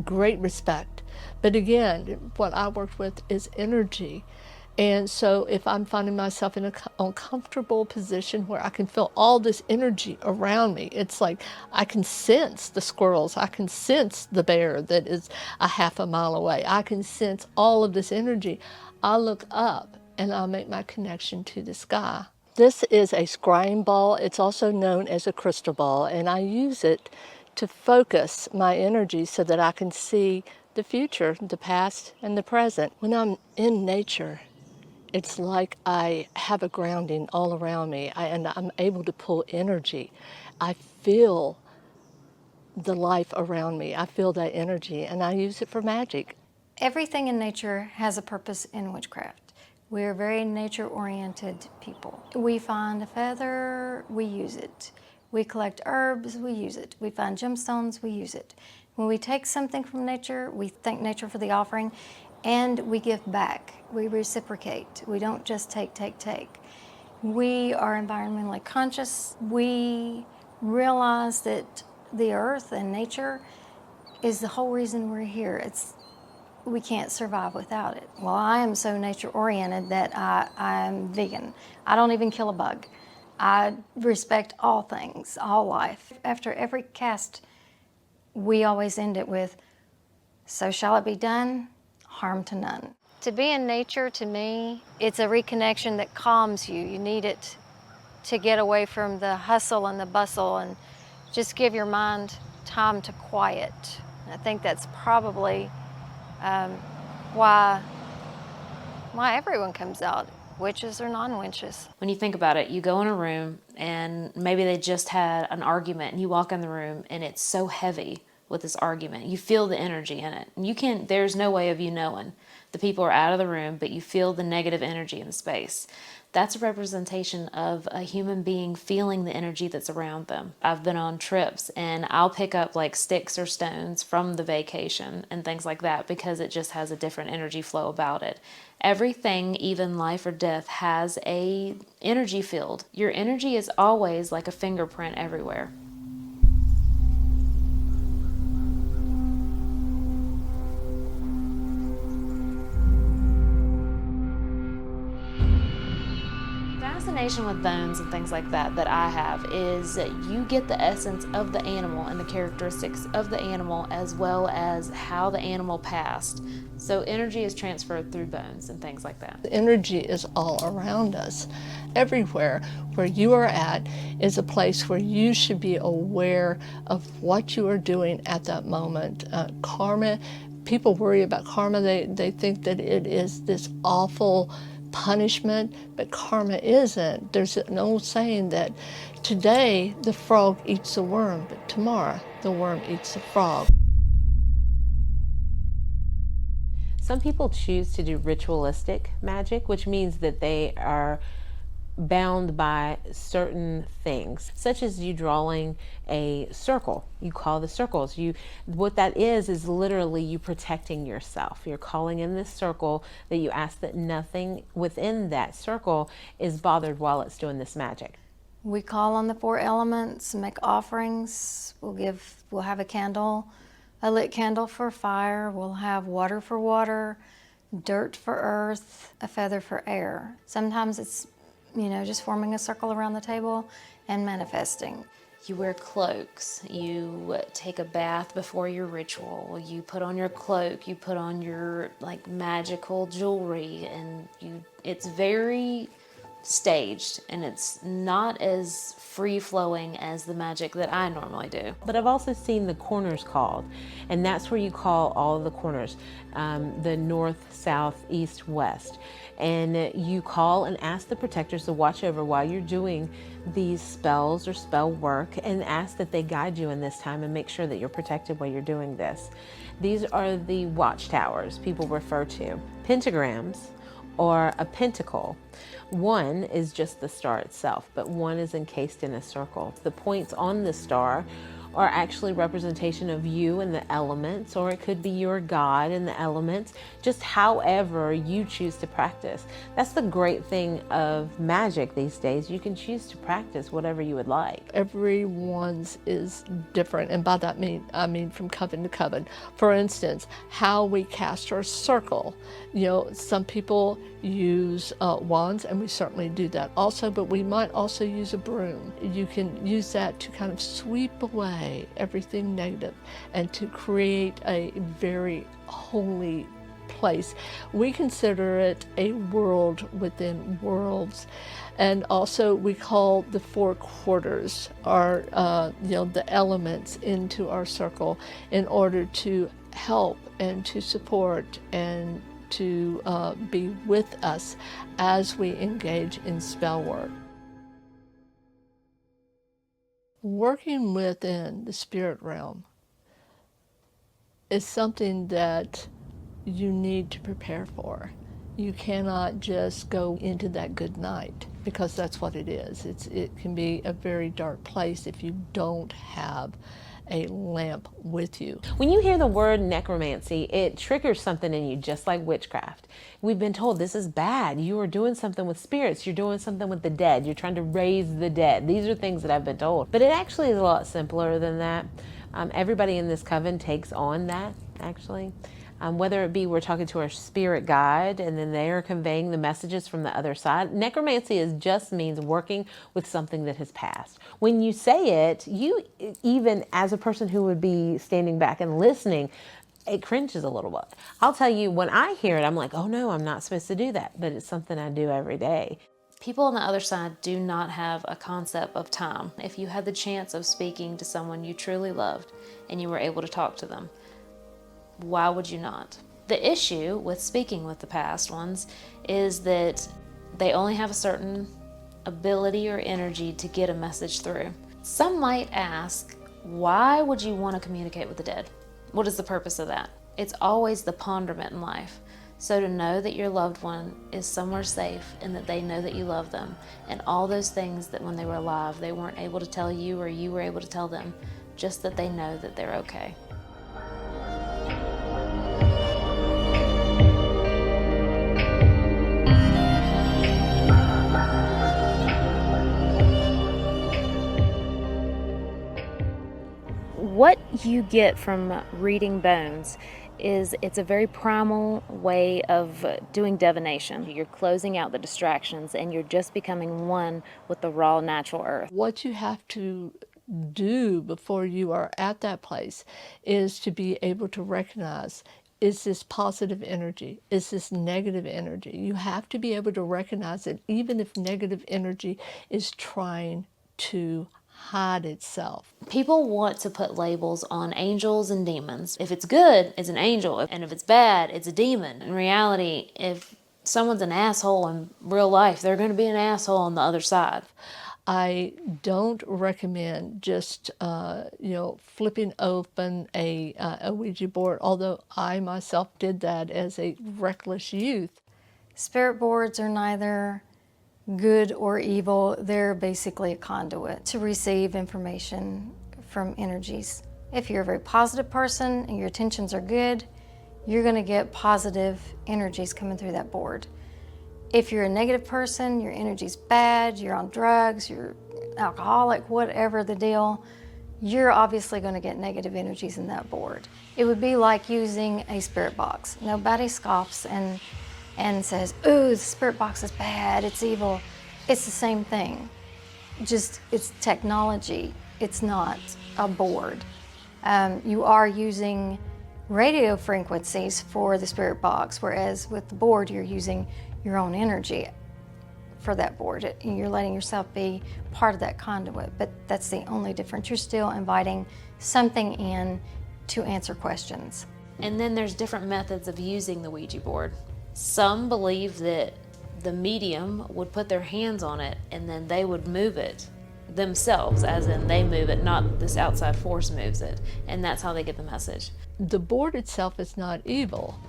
Great respect. But again, what I work with is energy. And so if I'm finding myself in an uncomfortable position where I can feel all this energy around me, it's like I can sense the squirrels, I can sense the bear that is a half a mile away, I can sense all of this energy. I look up and I make my connection to the sky. This is a scrying ball. It's also known as a crystal ball, and I use it to focus my energy so that I can see the future, the past, and the present. When I'm in nature, it's like I have a grounding all around me, and I'm able to pull energy. I feel the life around me. I feel that energy, and I use it for magic. Everything in nature has a purpose in witchcraft. We're very nature-oriented people. We find a feather, we use it. We collect herbs, we use it. We find gemstones, we use it. When we take something from nature, we thank nature for the offering, and we give back. We reciprocate. We don't just take. We are environmentally conscious. We realize that the earth and nature is the whole reason we're here. We can't survive without it. Well, I am so nature-oriented that I'm vegan. I don't even kill a bug. I respect all things, all life. After every cast, we always end it with, So shall it be done? Harm to none. To be in nature, to me, it's a reconnection that calms you. You need it to get away from the hustle and the bustle and just give your mind time to quiet. And I think that's probably why everyone comes out, witches or non-witches. When you think about it, you go in a room and maybe they just had an argument and you walk in the room and it's so heavy with this argument. You feel the energy in it. And there's no way of you knowing. The people are out of the room, but you feel the negative energy in the space. That's a representation of a human being feeling the energy that's around them. I've been on trips and I'll pick up like sticks or stones from the vacation and things like that because it just has a different energy flow about it. Everything, even life or death, has a energy field. Your energy is always like a fingerprint everywhere. Fascination with bones and things like that I have is that you get the essence of the animal and the characteristics of the animal as well as how the animal passed. So energy is transferred through bones and things like that. The energy is all around us. Everywhere where you are at is a place where you should be aware of what you are doing at that moment. Karma, people worry about karma. They think that it is this awful punishment, but karma isn't. There's an old saying that today the frog eats the worm, but tomorrow the worm eats the frog. Some people choose to do ritualistic magic, which means that they are bound by certain things, such as you drawing a circle. You call the circles. What that is literally you protecting yourself. You're calling in this circle that you ask that nothing within that circle is bothered while it's doing this magic. We call on the 4 elements, make offerings. We'll have a candle, a lit candle for fire. We'll have water for water, dirt for earth, a feather for air. Sometimes it's just forming a circle around the table and manifesting. You wear cloaks, you take a bath before your ritual, you put on your cloak, you put on your magical jewelry, and it's very staged and it's not as free-flowing as the magic that I normally do. But I've also seen the corners called, and that's where you call all of the corners, the north, south, east, west. And you call and ask the protectors to watch over while you're doing these spells or spell work, and ask that they guide you in this time and make sure that you're protected while you're doing this. These are the watchtowers people refer to. Pentagrams, or a pentacle. One is just the star itself, but one is encased in a circle. The points on the star are actually representation of you and the elements, or it could be your God and the elements, just however you choose to practice. That's the great thing of magic these days. You can choose to practice whatever you would like. Everyone's is different, and by that I mean from coven to coven. For instance, how we cast our circle. Some people use wands, and we certainly do that also, but we might also use a broom. You can use that to kind of sweep away everything negative and to create a very holy place. We consider it a world within worlds. And also we call the 4 quarters our the elements into our circle in order to help and to support and to be with us as we engage in spell work. Working within the spirit realm is something that you need to prepare for. You cannot just go into that good night, because that's what it is. It can be a very dark place if you don't have a lamp with you. When you hear the word necromancy, it triggers something in you, just like witchcraft. We've been told this is bad. You are doing something with spirits. You're doing something with the dead. You're trying to raise the dead. These are things that I've been told. But it actually is a lot simpler than that. Everybody in this coven takes on that, actually. Whether it be we're talking to our spirit guide and then they're conveying the messages from the other side. Necromancy just means working with something that has passed. When you say it, you, even as a person who would be standing back and listening, it cringes a little bit. I'll tell you, when I hear it, I'm like, oh no, I'm not supposed to do that. But it's something I do every day. People on the other side do not have a concept of time. If you had the chance of speaking to someone you truly loved and you were able to talk to them, why would you not? The issue with speaking with the past ones is that they only have a certain ability or energy to get a message through. Some might ask, why would you want to communicate with the dead? What is the purpose of that? It's always the ponderment in life. So to know that your loved one is somewhere safe and that they know that you love them, and all those things that when they were alive they weren't able to tell you or you were able to tell them, just that they know that they're okay. What you get from reading bones is it's a very primal way of doing divination. You're closing out the distractions and you're just becoming one with the raw natural earth. What you have to do before you are at that place is to be able to recognize, is this positive energy? Is this negative energy? You have to be able to recognize it, even if negative energy is trying to hide itself. People want to put labels on angels and demons. If it's good, it's an angel, and if it's bad, it's a demon. In reality, if someone's an asshole in real life, they're going to be an asshole on the other side. I don't recommend just flipping open a Ouija board, although I myself did that as a reckless youth. Spirit boards are neither good or evil. They're basically a conduit to receive information from energies. If you're a very positive person and your intentions are good, you're going to get positive energies coming through that board. If you're a negative person, your energy's bad, you're on drugs, you're alcoholic, whatever the deal, you're obviously going to get negative energies in that board. It would be like using a spirit box. Nobody scoffs and says, ooh, the spirit box is bad, it's evil. It's the same thing. Just, it's technology. It's not a board. You are using radio frequencies for the spirit box, whereas with the board, you're using your own energy for that board. You're letting yourself be part of that conduit, but that's the only difference. You're still inviting something in to answer questions. And then there's different methods of using the Ouija board. Some believe that the medium would put their hands on it and then they would move it themselves, as in they move it, not this outside force moves it, and that's how they get the message. The board itself is not evil,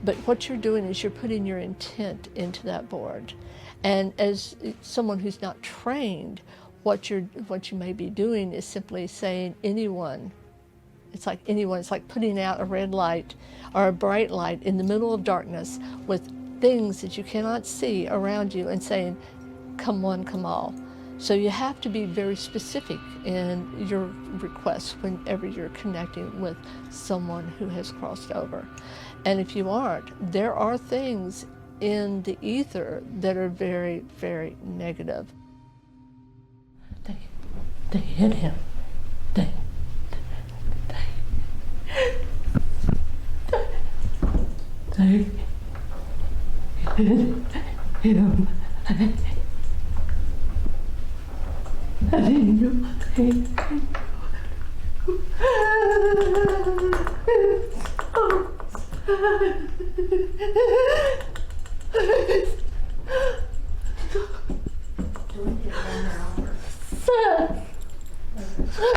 but what you're doing is you're putting your intent into that board. And as someone who's not trained, what you may be doing is simply saying anyone. It's like anyone. It's like putting out a red light or a bright light in the middle of darkness with things that you cannot see around you and saying, come one, come all. So you have to be very specific in your requests whenever you're connecting with someone who has crossed over. And if you aren't, there are things in the ether that are very, very negative. They hit him. They hit him. I didn't know.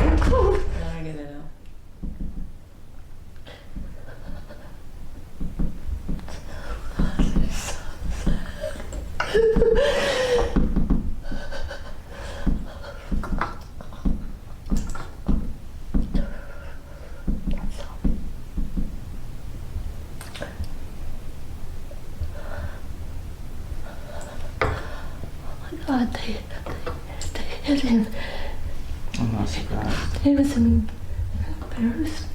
I get it out. God, they hit him. I'm not surprised. He was embarrassed.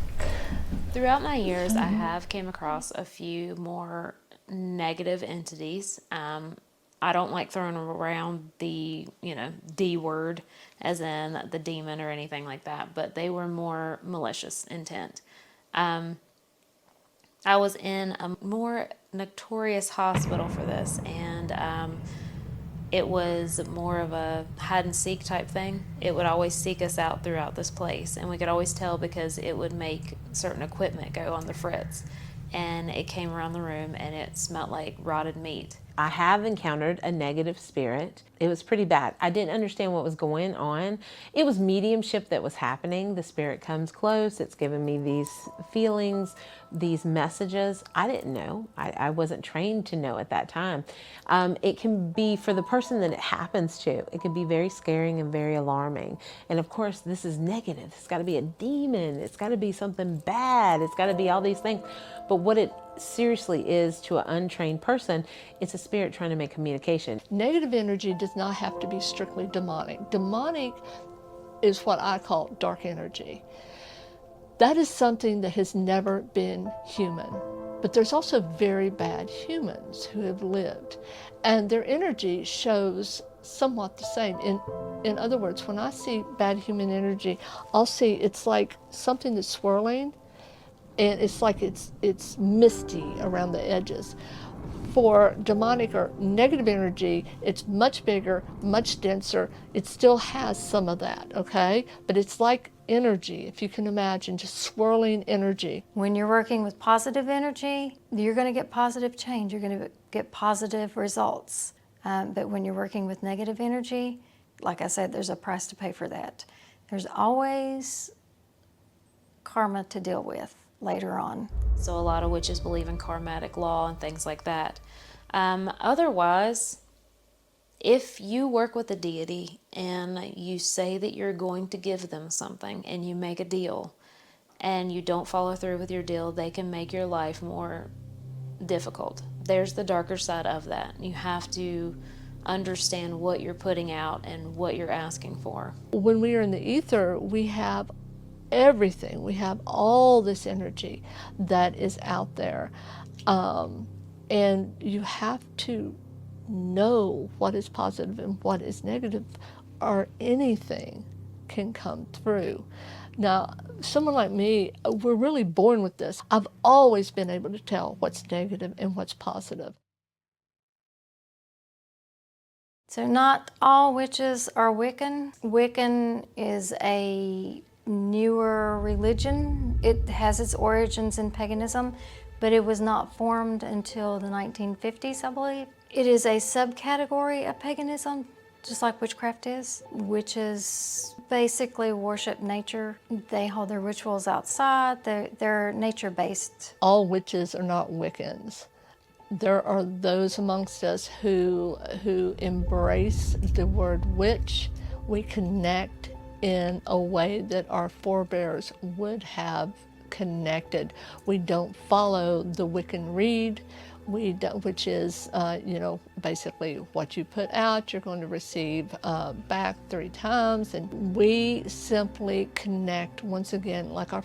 Throughout my years, I have came across a few more negative entities. I don't like throwing around the, D word, as in the demon or anything like that, but they were more malicious intent. I was in a more notorious hospital for this, and it was more of a hide and seek type thing. It would always seek us out throughout this place, and we could always tell because it would make certain equipment go on the fritz. And it came around the room and it smelled like rotted meat. I have encountered a negative spirit. It was pretty bad. I didn't understand what was going on. It was mediumship that was happening. The spirit comes close. It's giving me these feelings, these messages. I didn't know. I wasn't trained to know at that time. It can be, for the person that it happens to, it can be very scaring and very alarming. And of course, this is negative. It's got to be a demon. It's got to be something bad. It's got to be all these things. But what it seriously is to an untrained person, it's a spirit trying to make communication. Negative energy does not have to be strictly demonic. Demonic is what I call dark energy. That is something that has never been human. But there's also very bad humans who have lived, and their energy shows somewhat the same. In other words, when I see bad human energy, I'll see it's like something that's swirling, and it's like it's misty around the edges. For demonic or negative energy, it's much bigger, much denser. It still has some of that, okay? But it's like energy, if you can imagine, just swirling energy. When you're working with positive energy, you're going to get positive change. You're going to get positive results. But when you're working with negative energy, like I said, there's a price to pay for that. There's always karma to deal with later on. So a lot of witches believe in karmatic law and things like that. Otherwise, if you work with a deity and you say that you're going to give them something and you make a deal and you don't follow through with your deal, they can make your life more difficult. There's the darker side of that. You have to understand what you're putting out and what you're asking for. When we are in the ether, we have everything. We have all this energy that is out there. And you have to know what is positive and what is negative, or anything can come through. Now, someone like me, we're really born with this. I've always been able to tell what's negative and what's positive. So not all witches are Wiccan. Wiccan is a newer religion. It has its origins in paganism, but it was not formed until the 1950s, I believe. It is a subcategory of paganism, just like witchcraft is. Witches basically worship nature. They hold their rituals outside. They're nature-based. All witches are not Wiccans. There are those amongst us who embrace the word witch. We connect in a way that our forebears would have connected. We don't follow the Wiccan Rede, which is, basically what you put out, you're going to receive back 3 times. And we simply connect, once again, like our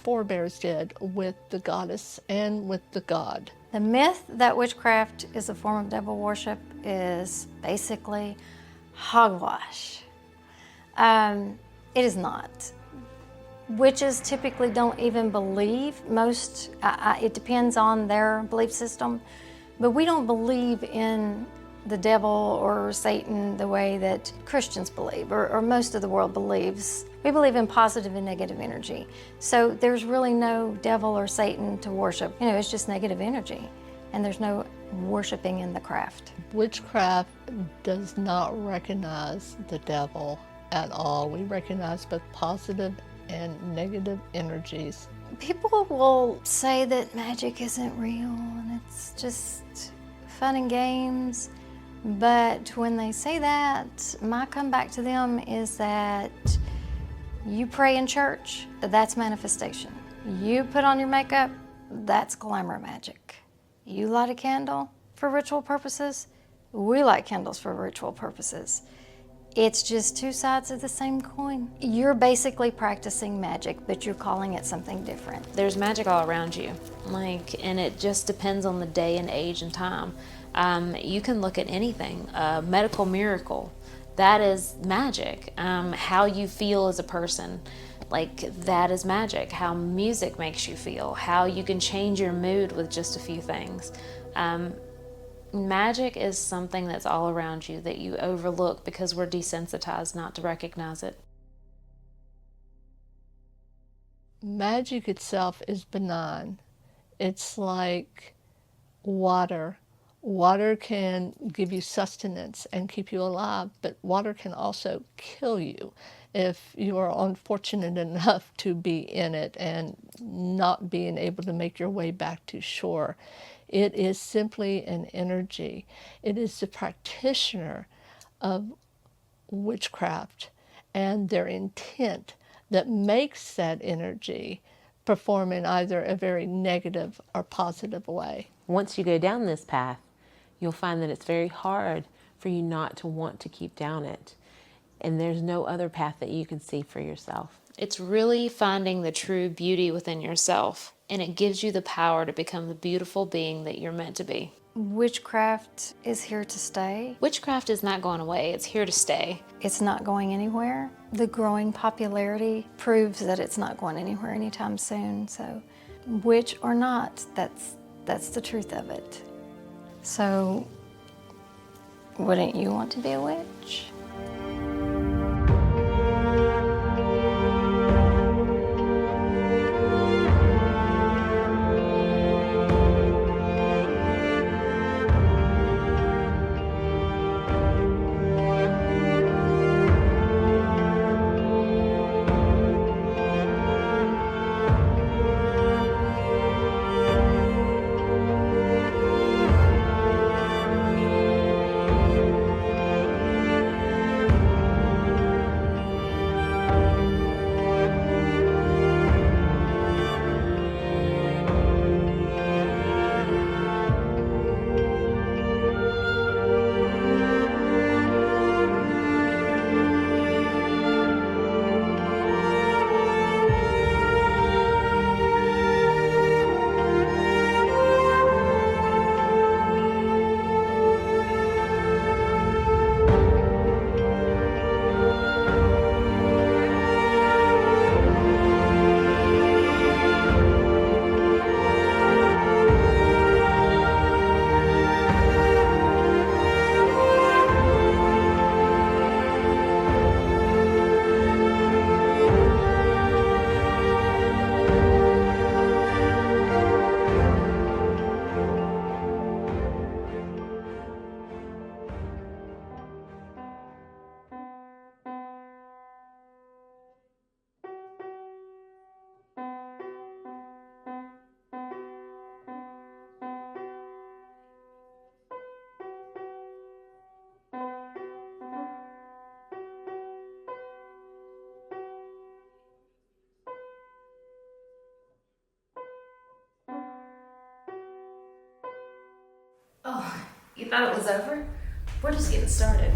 forebears did, with the goddess and with the god. The myth that witchcraft is a form of devil worship is basically hogwash. It is not. Witches typically don't even believe. It depends on their belief system, but we don't believe in the devil or Satan the way that Christians believe, or most of the world believes. We believe in positive and negative energy. So there's really no devil or Satan to worship. It's just negative energy, and there's no worshiping in the craft. Witchcraft does not recognize the devil at all. We recognize both positive and negative energies. People will say that magic isn't real and it's just fun and games, but when they say that, my comeback to them is that you pray in church, that's manifestation. You put on your makeup, that's glamour magic. You light a candle for ritual purposes, we light candles for ritual purposes. It's just 2 sides of the same coin. You're basically practicing magic, but you're calling it something different. There's magic all around you, and it just depends on the day and age and time. You can look at anything, a medical miracle, that is magic. How you feel as a person, Like, that is magic. How music makes you feel, how you can change your mood with just a few things. Magic is something that's all around you that you overlook because we're desensitized not to recognize it. Magic itself is benign. It's like water. Water can give you sustenance and keep you alive, but water can also kill you if you are unfortunate enough to be in it and not being able to make your way back to shore. It is simply an energy. It is the practitioner of witchcraft and their intent that makes that energy perform in either a very negative or positive way. Once you go down this path, you'll find that it's very hard for you not to want to keep down it. And there's no other path that you can see for yourself. It's really finding the true beauty within yourself, and it gives you the power to become the beautiful being that you're meant to be. Witchcraft is here to stay. Witchcraft is not going away, it's here to stay. It's not going anywhere. The growing popularity proves that it's not going anywhere anytime soon. So, witch or not, that's the truth of it. So, wouldn't you want to be a witch? Oh, you thought it was over? We're just getting started.